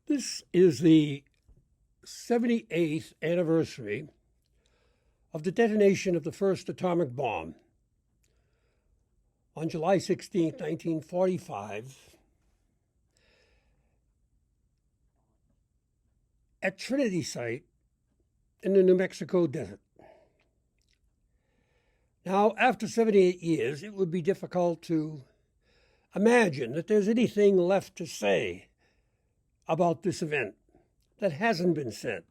This is the 78th anniversary of the detonation of the first atomic bomb on July 16, 1945, at Trinity site in the New Mexico desert. Now, after 78 years, it would be difficult to imagine that there's anything left to say about this event that hasn't been said.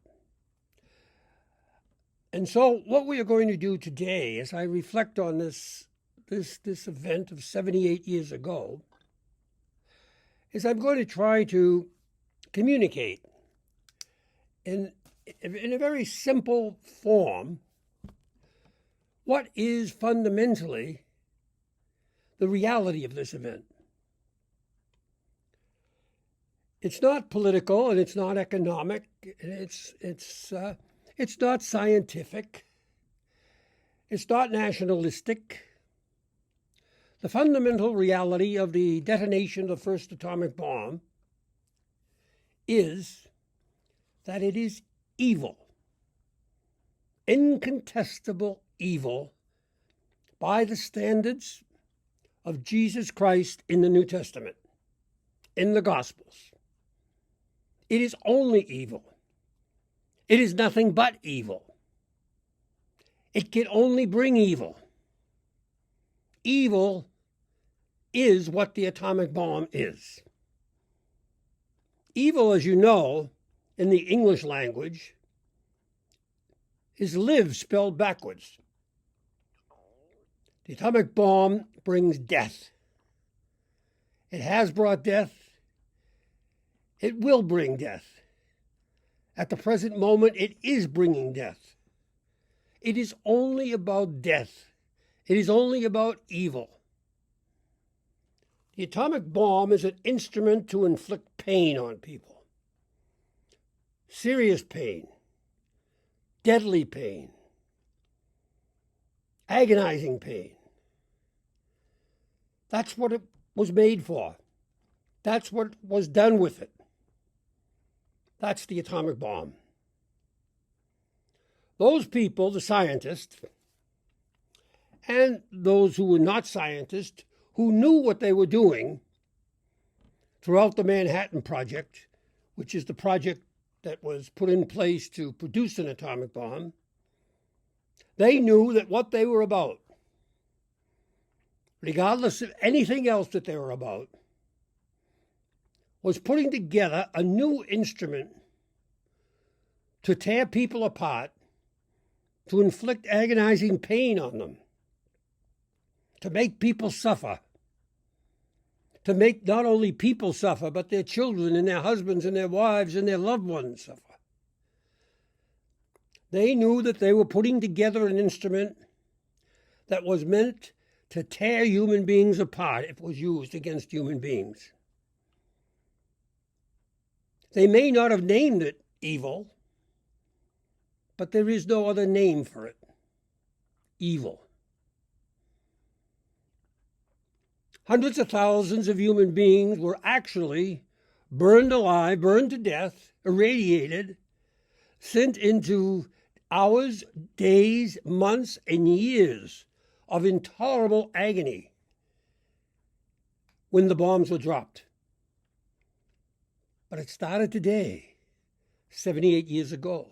And so what we are going to do today, as I reflect on this event of 78 years ago, is I'm going to try to communicate in a very simple form what is fundamentally the reality of this event. It's not political, and it's not economic, and it's not scientific. It's not nationalistic. The fundamental reality of the detonation of the first atomic bomb is that it is evil, incontestable evil by the standards of Jesus Christ in the New Testament, in the Gospels. It is only evil. It is nothing but evil. It can only bring evil. Evil is what the atomic bomb is. Evil, as you know, in the English language, is live spelled backwards. The atomic bomb brings death. It has brought death. It will bring death. At the present moment, it is bringing death. It is only about death. It is only about evil. The atomic bomb is an instrument to inflict pain on people. Serious pain. Deadly pain. Agonizing pain. That's what it was made for. That's what was done with it. That's the atomic bomb. Those people, the scientists, and those who were not scientists, who knew what they were doing throughout the Manhattan Project, which is the project that was put in place to produce an atomic bomb, they knew that what they were about, regardless of anything else that they were about, was putting together a new instrument to tear people apart, to inflict agonizing pain on them, to make people suffer, to make not only people suffer, but their children and their husbands and their wives and their loved ones suffer. They knew that they were putting together an instrument that was meant to tear human beings apart if it was used against human beings. They may not have named it evil, but there is no other name for it. Evil. Hundreds of thousands of human beings were actually burned alive, burned to death, irradiated, sent into hours, days, months, and years of intolerable agony when the bombs were dropped. But it started today, 78 years ago.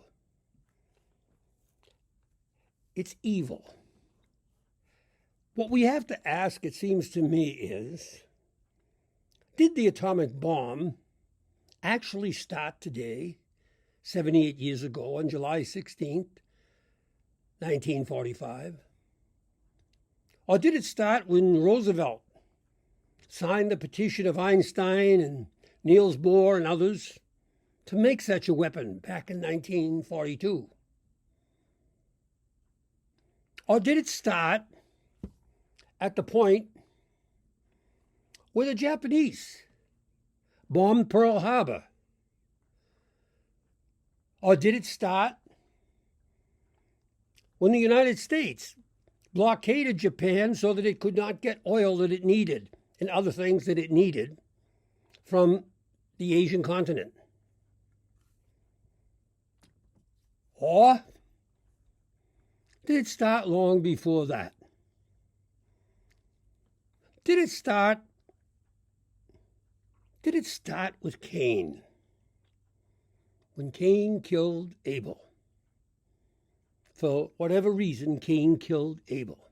It's evil. What we have to ask, it seems to me, is, did the atomic bomb actually start today, 78 years ago, on July 16th, 1945? Or did it start when Roosevelt signed the petition of Einstein and Niels Bohr and others to make such a weapon back in 1942? Or did it start at the point where the Japanese bombed Pearl Harbor? Or did it start when the United States blockaded Japan so that it could not get oil that it needed and other things that it needed from the Asian continent? Or did it start long before that? Did it start with Cain? When Cain killed Abel. For whatever reason, Cain killed Abel.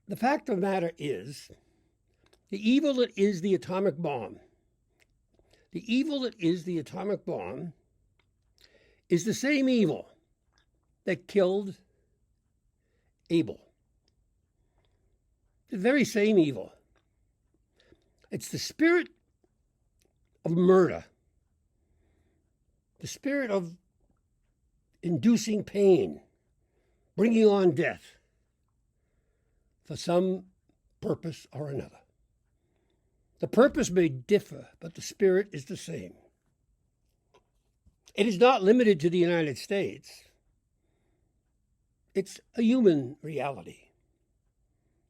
The fact of the matter is, the evil that is the atomic bomb, is the same evil that killed Abel. The very same evil. It's the spirit of murder, the spirit of inducing pain, bringing on death for some purpose or another. The purpose may differ, but the spirit is the same. It is not limited to the United States. It's a human reality.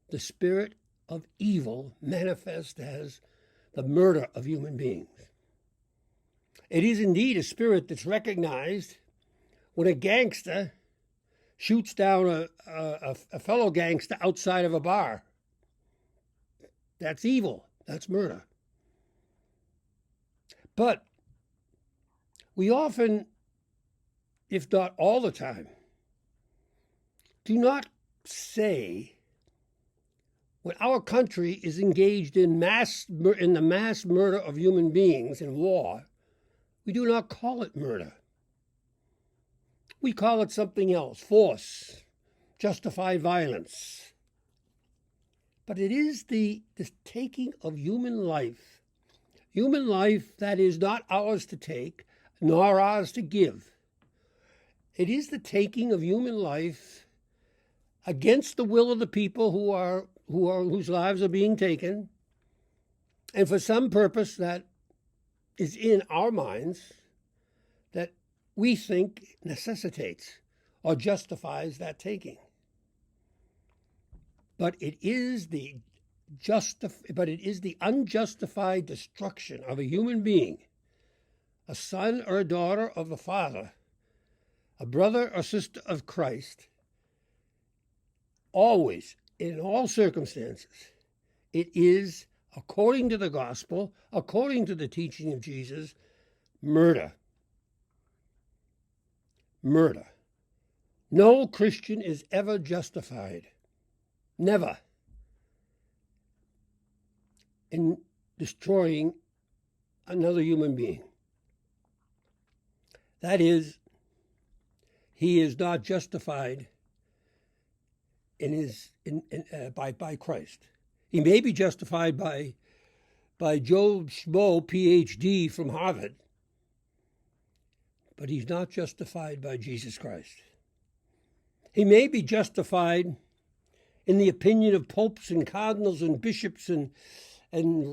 The spirit of evil manifests as the murder of human beings. It is indeed a spirit that's recognized when a gangster shoots down a fellow gangster outside of a bar. That's evil. That's murder. But we often, if not all the time, do not say when our country is engaged in the mass murder of human beings in war, we do not call it murder. We call it something else, force, justified violence. But it is the taking of human life that is not ours to take, nor ours to give. It is the taking of human life against the will of the people whose lives are being taken, and for some purpose that is in our minds that we think necessitates or justifies that taking. But it is the unjustified destruction of a human being, a son or a daughter of the Father, a brother or sister of Christ, always, in all circumstances, it is, according to the gospel, according to the teaching of Jesus, murder. Murder. No Christian is ever justified, never, in destroying another human being. That is, he is not justified by Christ. He may be justified by Joe Schmo, PhD from Harvard, but he's not justified by Jesus Christ. He may be justified in the opinion of popes and cardinals and bishops and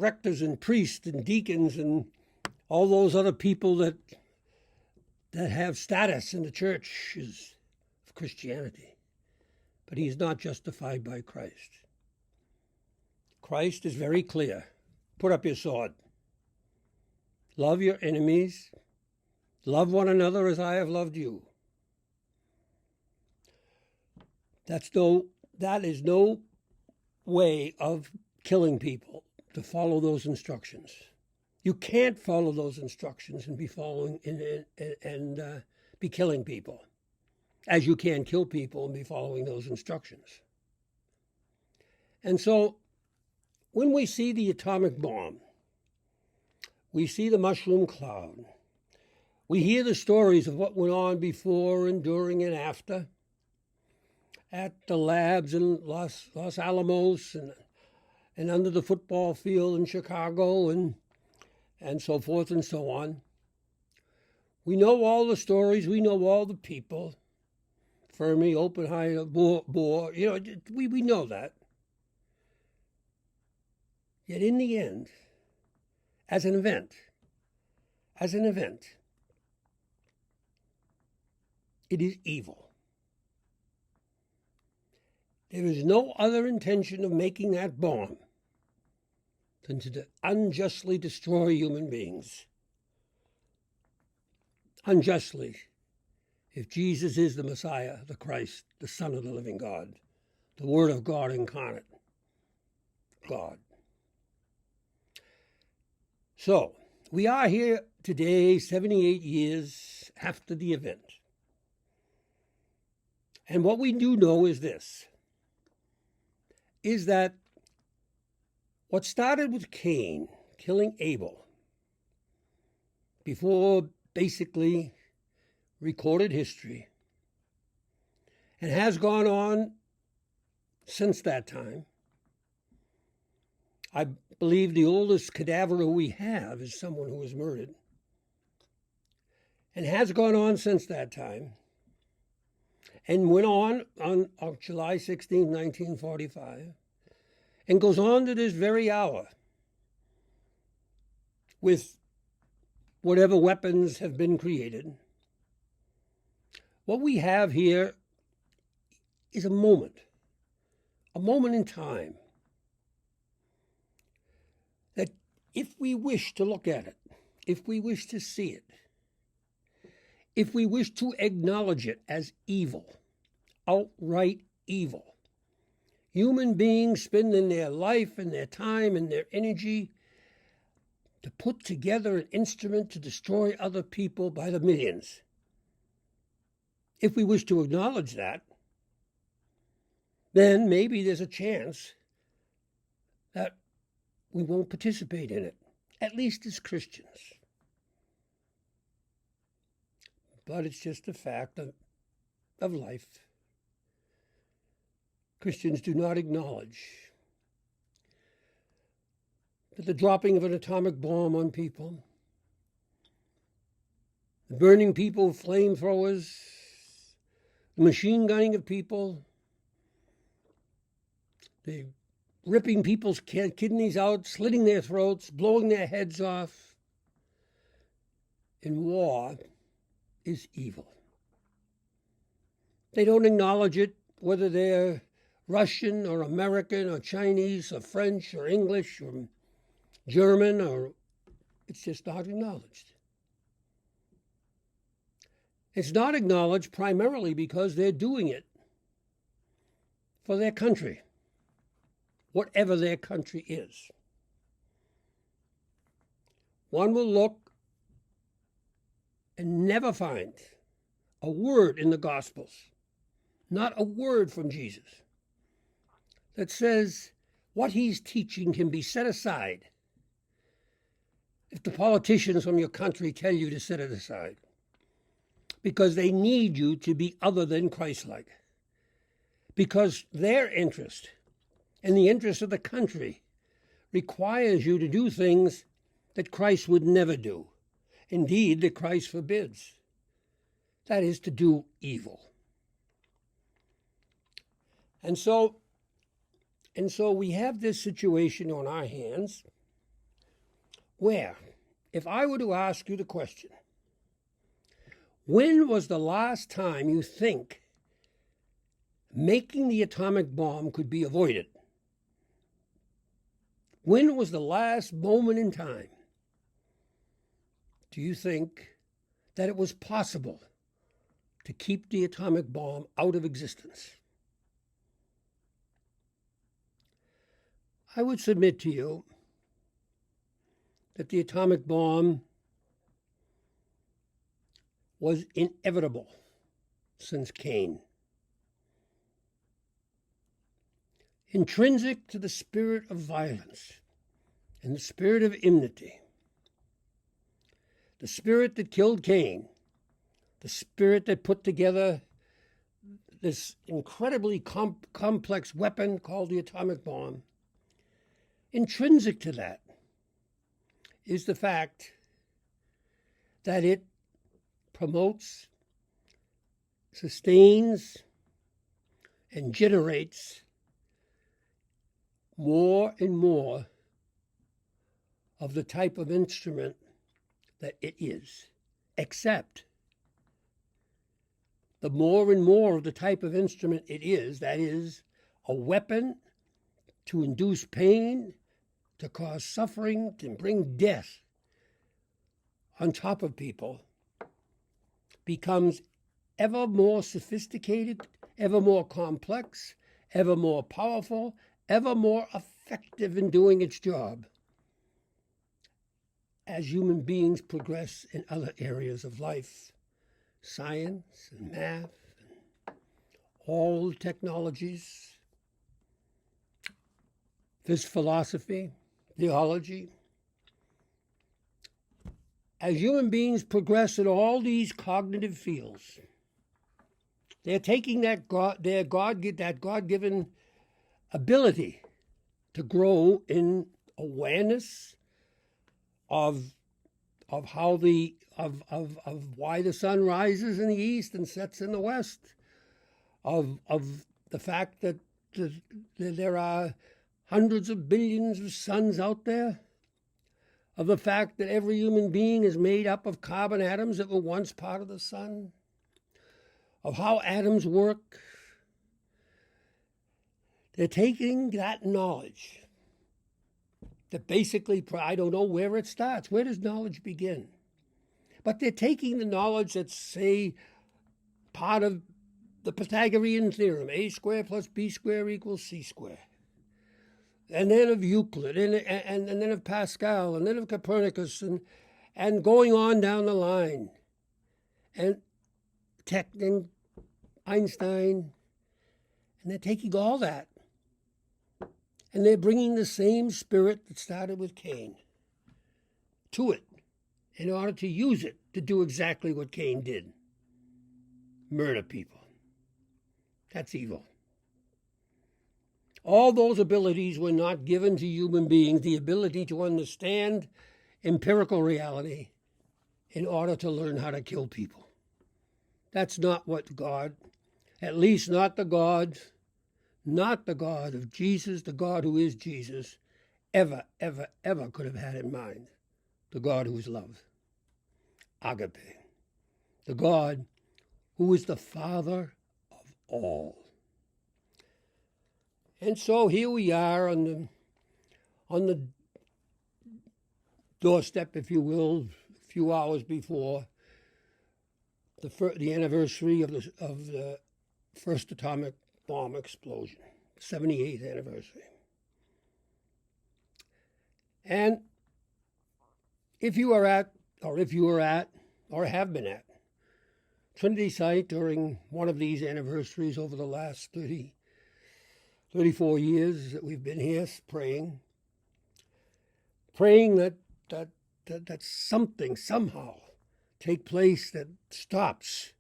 rectors and priests and deacons and all those other people that have status in the churches of Christianity. But he is not justified by Christ. Christ is very clear. Put up your sword. Love your enemies. Love one another as I have loved you. That is no way of killing people, to follow those instructions. You can't follow those instructions and be be killing people, as you can kill people and be following those instructions. And so, when we see the atomic bomb, we see the mushroom cloud, we hear the stories of what went on before and during and after at the labs in Los Alamos and under the football field in Chicago and so forth and so on. We know all the stories. We know all the people. Fermi, Oppenheimer, Bohr, we know that. Yet in the end, as an event, it is evil. There is no other intention of making that bomb than to unjustly destroy human beings. unjustly if Jesus is the Messiah, the Christ, the Son of the living God, the Word of God incarnate, God. So, we are here today, 78 years after the event. And what we do know is this, is that what started with Cain killing Abel, before basically recorded history, and has gone on since that time. I believe the oldest cadaver we have is someone who was murdered, and has gone on since that time, and went on July 16, 1945, and goes on to this very hour with whatever weapons have been created. What we have here is a moment in time, that if we wish to look at it, if we wish to see it, if we wish to acknowledge it as evil, outright evil, human beings spending their life and their time and their energy to put together an instrument to destroy other people by the millions. If we wish to acknowledge that, then maybe there's a chance that we won't participate in it, at least as Christians. But it's just a fact of life. Christians do not acknowledge that the dropping of an atomic bomb on people, the burning people with flamethrowers, the machine gunning of people, the ripping people's kidneys out, slitting their throats, blowing their heads off in war is evil. They don't acknowledge it, whether they're Russian or American or Chinese or French or English or German, or it's just not acknowledged. It's not acknowledged primarily because they're doing it for their country, whatever their country is. One will look and never find a word in the Gospels, not a word from Jesus, that says what he's teaching can be set aside if the politicians from your country tell you to set it aside, because they need you to be other than Christ-like, because their interest and the interest of the country requires you to do things that Christ would never do. Indeed, that Christ forbids. That is to do evil. And so we have this situation on our hands where, if I were to ask you the question, when was the last time you think making the atomic bomb could be avoided? When was the last moment in time do you think that it was possible to keep the atomic bomb out of existence? I would submit to you that the atomic bomb was inevitable since Cain. Intrinsic to the spirit of violence and the spirit of enmity, the spirit that killed Cain, the spirit that put together this incredibly complex weapon called the atomic bomb, intrinsic to that is the fact that it promotes, sustains, and generates more and more of the type of instrument that it is, except the more and more of the type of instrument it is, that is, a weapon to induce pain, to cause suffering, to bring death on top of people, becomes ever more sophisticated, ever more complex, ever more powerful, ever more effective in doing its job as human beings progress in other areas of life, science and math, and all technologies, this philosophy, theology. As human beings progress in all these cognitive fields, they're taking that God-given ability to grow in awareness of how of why the sun rises in the east and sets in the west, of the fact that there are hundreds of billions of suns out there, of the fact that every human being is made up of carbon atoms that were once part of the sun, of how atoms work. They're taking that knowledge that basically, I don't know where it starts. Where does knowledge begin? But they're taking the knowledge that's, say, part of the Pythagorean theorem, a squared plus b squared equals c squared. And then of Euclid, and then of Pascal, and then of Copernicus, and going on down the line. And Einstein, and they're taking all that, and they're bringing the same spirit that started with Cain to it in order to use it to do exactly what Cain did: murder people. That's evil. All those abilities were not given to human beings, the ability to understand empirical reality in order to learn how to kill people. That's not what God, at least not the God of Jesus, the God who is Jesus, ever could have had in mind. The God who is love, agape, the God who is the Father of all. And so here we are on the doorstep, if you will, a few hours before the anniversary of the first atomic bomb explosion, 78th anniversary. And if you were at, or have been at, Trinity site during one of these anniversaries over the last 34 years that we've been here praying that something somehow take place that stops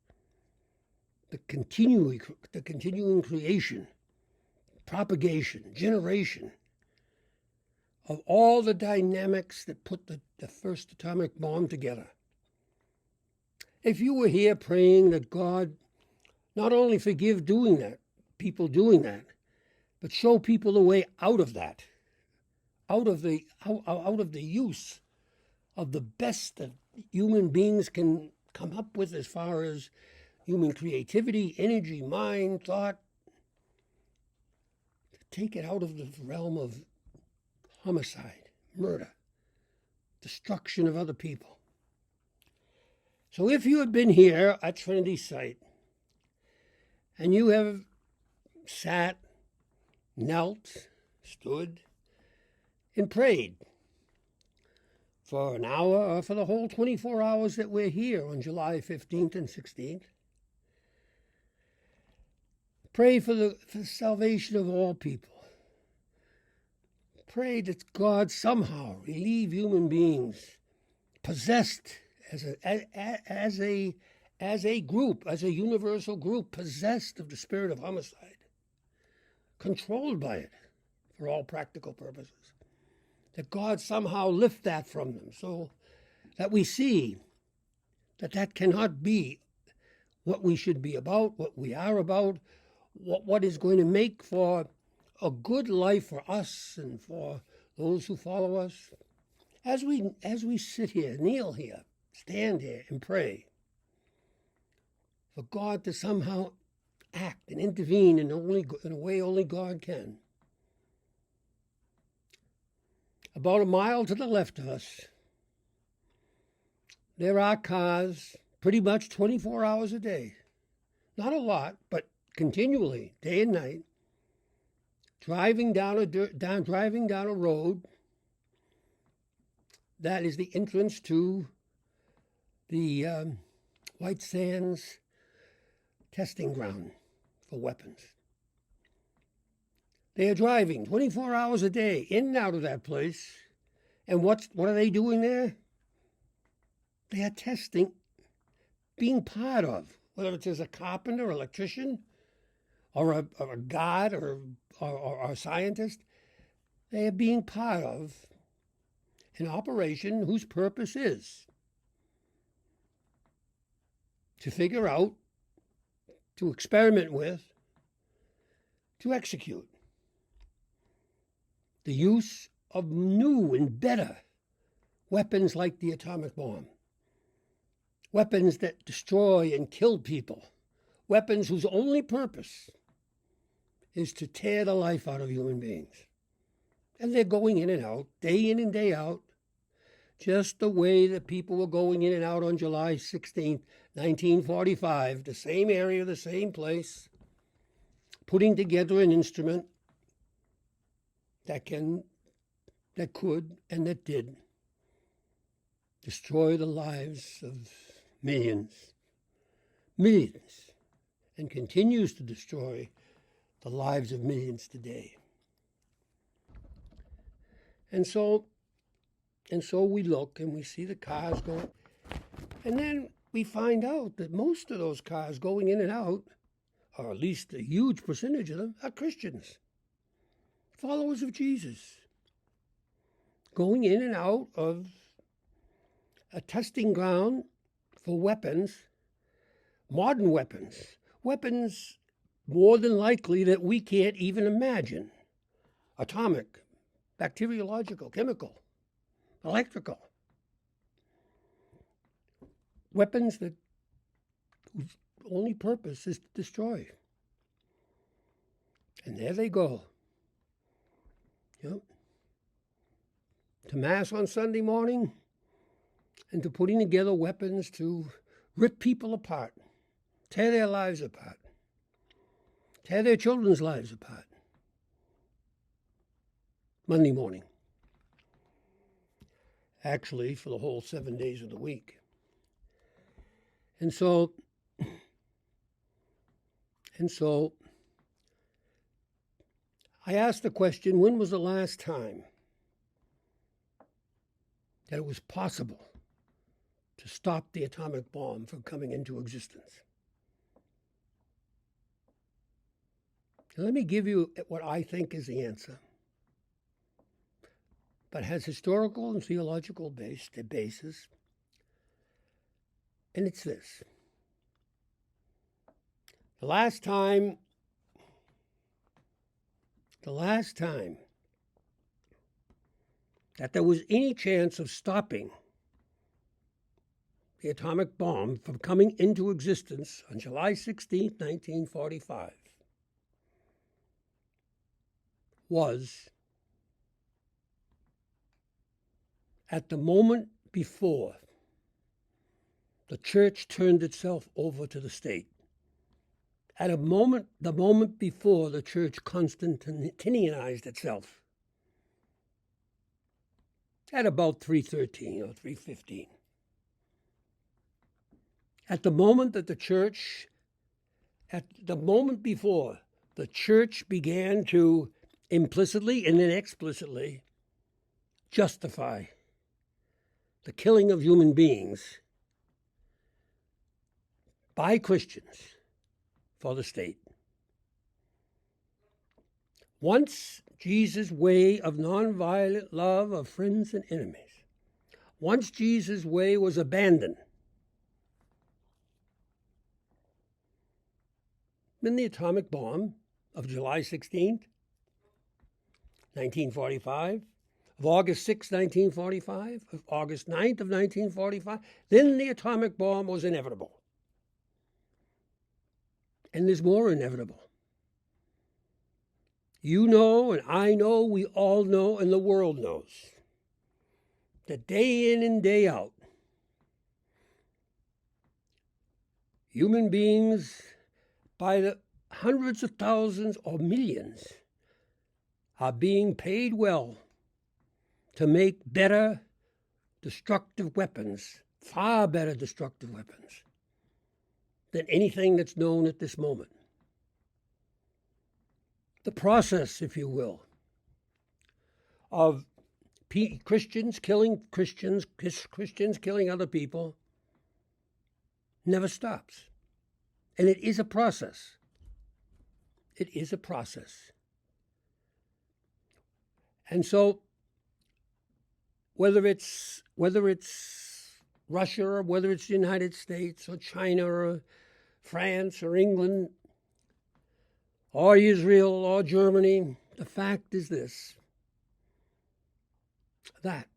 the continuing creation, propagation, generation of all the dynamics that put the first atomic bomb together. If you were here praying that God not only forgive people doing that, but show people the way out of that, out of the use of the best that human beings can come up with as far as human creativity, energy, mind, thought, take it out of the realm of homicide, murder, destruction of other people. So if you had been here at Trinity site and you have sat, knelt, stood, and prayed for an hour or for the whole 24 hours that we're here on July 15th and 16th, pray for the salvation of all people. Pray that God somehow relieve human beings possessed as a group, as a universal group, possessed of the spirit of homicide, controlled by it for all practical purposes. That God somehow lift that from them so that we see that cannot be what we should be about, what we are about, what is going to make for a good life for us and for those who follow us. As we sit here, kneel here, stand here and pray for God to somehow act and intervene in a way only God can. About a mile to the left of us, there are cars pretty much 24 hours a day. Not a lot, but continually, day and night, driving down a road that is the entrance to the White Sands testing ground for weapons. They are driving 24 hours a day in and out of that place. And what are they doing there? They are testing, being part of, whether it's as a carpenter, electrician, or a guard, or a scientist, they are being part of an operation whose purpose is to figure out, to experiment with, to execute the use of new and better weapons like the atomic bomb, weapons that destroy and kill people, weapons whose only purpose is to tear the life out of human beings. And they're going in and out, day in and day out, just the way that people were going in and out on July 16th, 1945, the same area, the same place, putting together an instrument that could and that did destroy the lives of millions, and continues to destroy the lives of millions today. And so we look and we see the cars going, and then we find out that most of those cars going in and out, or at least a huge percentage of them, are Christians, followers of Jesus, going in and out of a testing ground for weapons, modern weapons, weapons more than likely that we can't even imagine. Atomic, bacteriological, chemical, electrical. Weapons that whose only purpose is to destroy. And there they go. Yep. To Mass on Sunday morning and to putting together weapons to rip people apart, tear their lives apart, tear their children's lives apart. Monday morning. Actually, for the whole 7 days of the week. And so I asked the question, when was the last time that it was possible to stop the atomic bomb from coming into existence? And let me give you what I think is the answer, but has historical and theological basis, and it's this. The last time that there was any chance of stopping the atomic bomb from coming into existence on July 16, 1945, was at the moment before the church turned itself over to the state. The moment before the church Constantinianized itself, at about 313 or 315. At the moment before the church began to implicitly and then explicitly justify the killing of human beings by Christians for the state. Once Jesus' way of nonviolent love of friends and enemies, once Jesus' way was abandoned, then the atomic bomb of July 16th, 1945, of August 6, 1945, of August 9th of 1945, then the atomic bomb was inevitable. And there's more inevitable. You know, and I know, we all know, and the world knows, that day in and day out, human beings by the hundreds of thousands or millions are being paid well to make better destructive weapons, far better destructive weapons than anything that's known at this moment. The process, if you will, of Christians killing Christians, Christians killing other people, never stops. And it is a process. It is a process. And so, whether it's Russia or whether it's the United States or China or France or England or Israel or Germany, the fact is this, that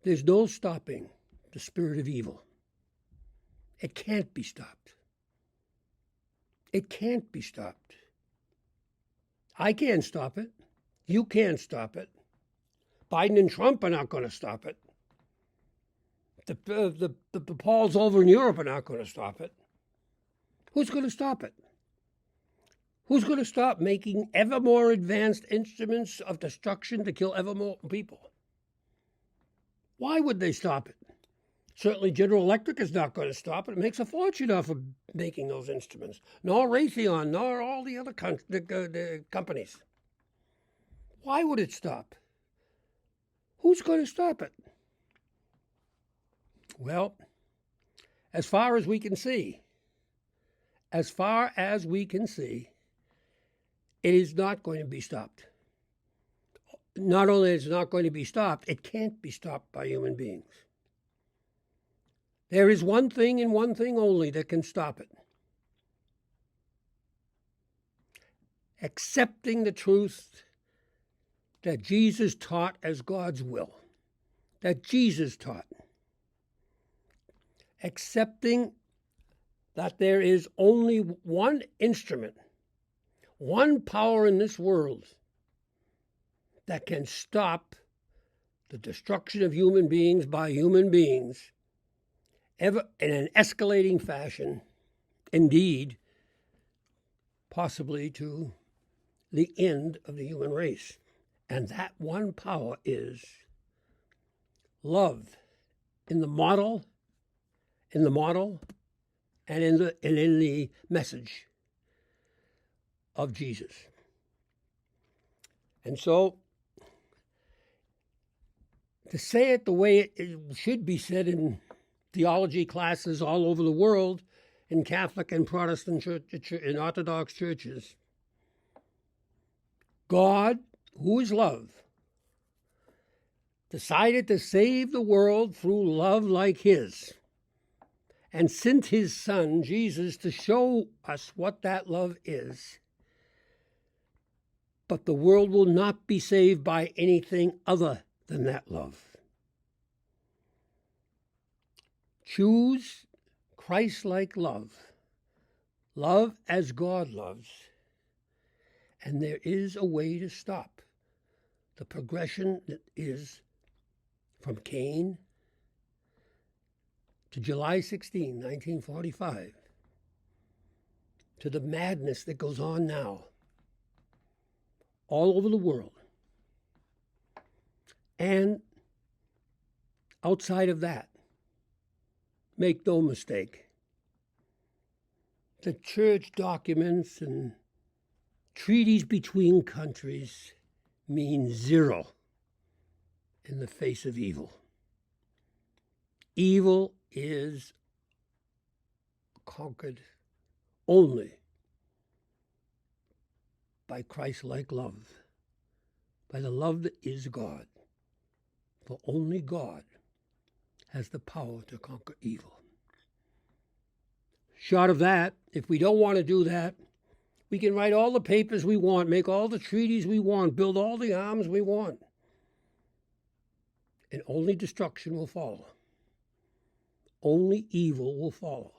there's no stopping the spirit of evil. It can't be stopped. It can't be stopped. I can't stop it. You can't stop it. Biden and Trump are not going to stop it. The Pauls over in Europe are not going to stop it. Who's going to stop it? Who's going to stop making ever more advanced instruments of destruction to kill ever more people? Why would they stop it? Certainly General Electric is not going to stop it. It makes a fortune off of making those instruments. Nor Raytheon, nor all the other companies. Why would it stop? Who's going to stop it? Well, as far as we can see, it is not going to be stopped. Not only is it not going to be stopped, it can't be stopped by human beings. There is one thing and one thing only that can stop it. Accepting the truth that Jesus taught as God's will, that Jesus taught. Accepting that there is only one instrument, one power in this world that can stop the destruction of human beings by human beings ever in an escalating fashion, indeed, possibly to the end of the human race. And that one power is love in the model, and in the message of Jesus. And so, to say it the way it should be said in theology classes all over the world, in Catholic and Protestant church, in Orthodox churches, God, who is love, decided to save the world through love like his, and sent his son, Jesus, to show us what that love is. But the world will not be saved by anything other than that love. Choose Christ-like love, love as God loves, and there is a way to stop the progression that is from Cain to July 16, 1945, to the madness that goes on now all over the world. And outside of that, make no mistake, the church documents and treaties between countries mean zero in the face of evil. Evil is conquered only by Christ-like love, by the love that is God. For only God has the power to conquer evil. Short of that, if we don't want to do that, we can write all the papers we want, make all the treaties we want, build all the arms we want, and only destruction will follow. Only evil will follow.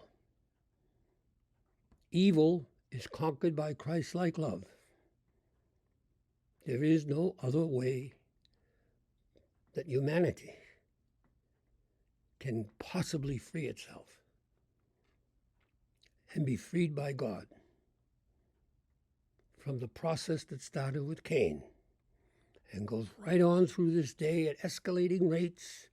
Evil is conquered by Christ-like love. There is no other way that humanity can possibly free itself and be freed by God from the process that started with Cain and goes right on through this day at escalating rates